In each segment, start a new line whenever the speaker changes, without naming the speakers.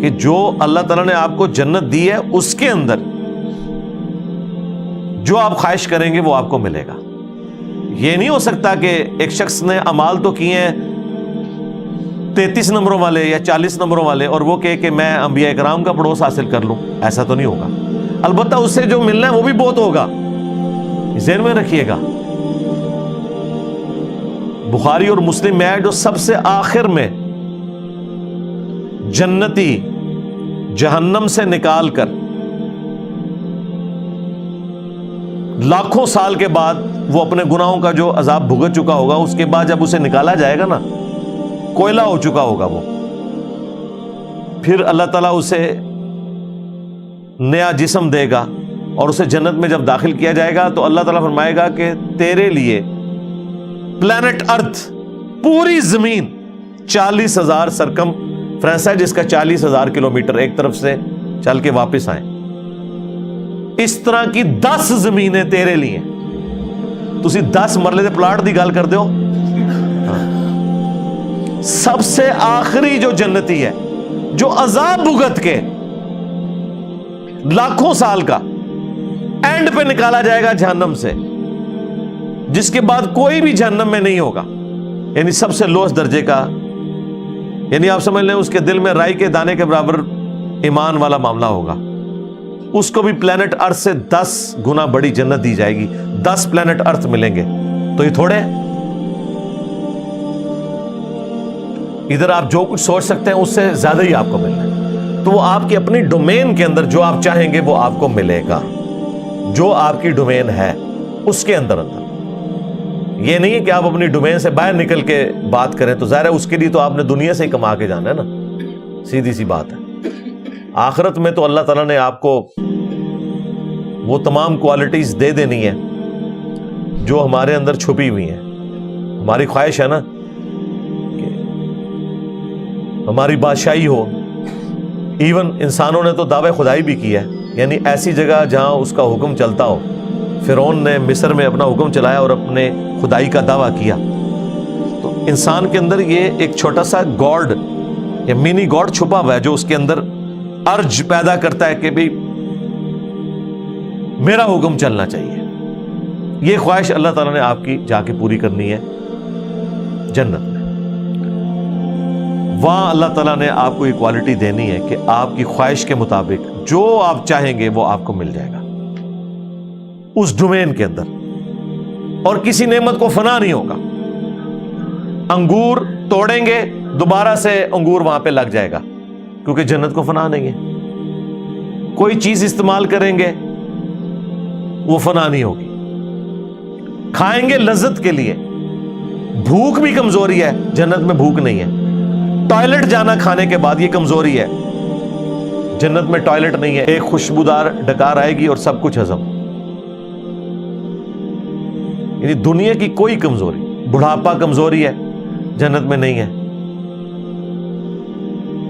کہ جو اللہ تعالیٰ نے آپ کو جنت دی ہے اس کے اندر جو آپ خواہش کریں گے وہ آپ کو ملے گا. یہ نہیں ہو سکتا کہ ایک شخص نے اعمال تو کیے ہیں 33 نمبروں والے یا 40 نمبروں والے اور وہ کہے کہ میں انبیاء کرام کا پڑوس حاصل کر لوں. ایسا تو نہیں ہوگا. البتہ اس سے جو ملنا ہے وہ بھی بہت ہوگا. ذہن میں رکھیے گا. بخاری اور مسلم میں ہے جو سب سے آخر میں جنتی جہنم سے نکال کر لاکھوں سال کے بعد وہ اپنے گناہوں کا جو عذاب بھگت چکا ہوگا, اس کے بعد جب اسے نکالا جائے گا نا, کوئلہ ہو چکا ہوگا وہ, پھر اللہ تعالیٰ اسے نیا جسم دے گا اور اسے جنت میں جب داخل کیا جائے گا تو اللہ تعالیٰ فرمائے گا کہ تیرے لیے پلانٹ ارتھ, پوری زمین 40,000 سرکم فرانس ہے جس کا 40,000 کلومیٹر ایک طرف سے چل کے واپس آئیں, اس طرح کی 10 زمینیں تیرے لیے. تسی 10 مرلے دے پلاٹ دی گل کر دیو. سب سے آخری جو جنتی ہے جو عذاب بھگت کے لاکھوں سال کا اینڈ پہ نکالا جائے گا جہنم سے, جس کے بعد کوئی بھی جہنم میں نہیں ہوگا, یعنی سب سے لوس درجے کا, یعنی آپ سمجھ لیں اس کے دل میں رائی کے دانے کے برابر ایمان والا معاملہ ہوگا. اس کو بھی پلانٹ ارتھ سے 10 گنا بڑی جنت دی جائے گی. 10 پلانٹ ارتھ ملیں گے. تو یہ تھوڑے, ادھر آپ جو کچھ سوچ سکتے ہیں اس سے زیادہ ہی آپ کو ملنا ہے. تو وہ آپ کی اپنی ڈومین کے اندر جو آپ چاہیں گے وہ آپ کو ملے گا. جو آپ کی ڈومین ہے اس کے اندر یہ نہیں ہے کہ آپ اپنی ڈومین سے باہر نکل کے بات کریں, تو ظاہر ہے اس کے لیے تو آپ نے دنیا سے ہی کما کے جانا ہے نا, سیدھی سی بات ہے. آخرت میں تو اللہ تعالیٰ نے آپ کو وہ تمام کوالٹیز دے دینی ہے جو ہمارے اندر چھپی ہوئی ہیں. ہماری خواہش ہے نا کہ ہماری بادشاہی ہو. ایون انسانوں نے تو دعوے خدائی بھی کیا ہے, یعنی ایسی جگہ جہاں اس کا حکم چلتا ہو. فرعون نے مصر میں اپنا حکم چلایا اور اپنے خدائی کا دعویٰ کیا. تو انسان کے اندر یہ ایک چھوٹا سا گاڈ یا منی گاڈ چھپا ہوا ہے جو اس کے اندر ارج پیدا کرتا ہے کہ بھی میرا حکم چلنا چاہیے. یہ خواہش اللہ تعالیٰ نے آپ کی جا کے پوری کرنی ہے جنت میں. وہاں اللہ تعالیٰ نے آپ کو یہ کوالٹی دینی ہے کہ آپ کی خواہش کے مطابق جو آپ چاہیں گے وہ آپ کو مل جائے گا اس ڈومین کے اندر, اور کسی نعمت کو فنا نہیں ہوگا. انگور توڑیں گے دوبارہ سے انگور وہاں پہ لگ جائے گا کیونکہ جنت کو فنا نہیں ہے. کوئی چیز استعمال کریں گے وہ فنا نہیں ہوگی. کھائیں گے لذت کے لیے, بھوک بھی کمزوری ہے, جنت میں بھوک نہیں ہے. ٹوائلٹ جانا کھانے کے بعد یہ کمزوری ہے, جنت میں ٹوائلٹ نہیں ہے. ایک خوشبودار ڈکار آئے گی اور سب کچھ ہضم. یعنی دنیا کی کوئی کمزوری, بڑھاپا کمزوری ہے, جنت میں نہیں ہے.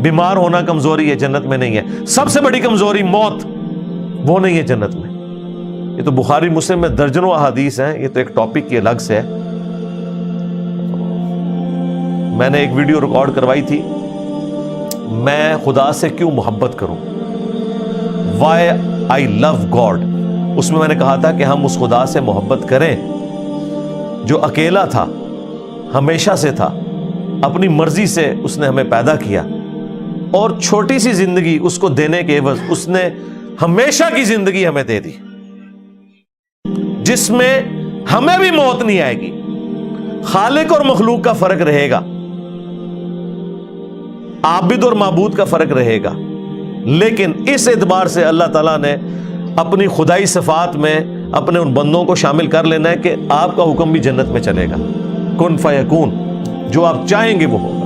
بیمار ہونا کمزوری ہے, جنت میں نہیں ہے. سب سے بڑی کمزوری موت, وہ نہیں ہے جنت میں. یہ تو بخاری مسلم میں درجنوں احادیث ہیں, یہ تو ایک ٹاپک کی الگ سے ہے. میں نے ایک ویڈیو ریکارڈ کروائی تھی, میں خدا سے کیوں محبت کروں, وائی آئی لو گاڈ. اس میں نے کہا تھا کہ ہم اس خدا سے محبت کریں جو اکیلا تھا, ہمیشہ سے تھا, اپنی مرضی سے اس نے ہمیں پیدا کیا, اور چھوٹی سی زندگی اس کو دینے کے عوض اس نے ہمیشہ کی زندگی ہمیں دے دی جس میں ہمیں بھی موت نہیں آئے گی. خالق اور مخلوق کا فرق رہے گا, عابد اور معبود کا فرق رہے گا, لیکن اس اعتبار سے اللہ تعالیٰ نے اپنی خدائی صفات میں اپنے ان بندوں کو شامل کر لینا ہے کہ آپ کا حکم بھی جنت میں چلے گا. کن فیکون, جو آپ چاہیں گے وہ ہوگا.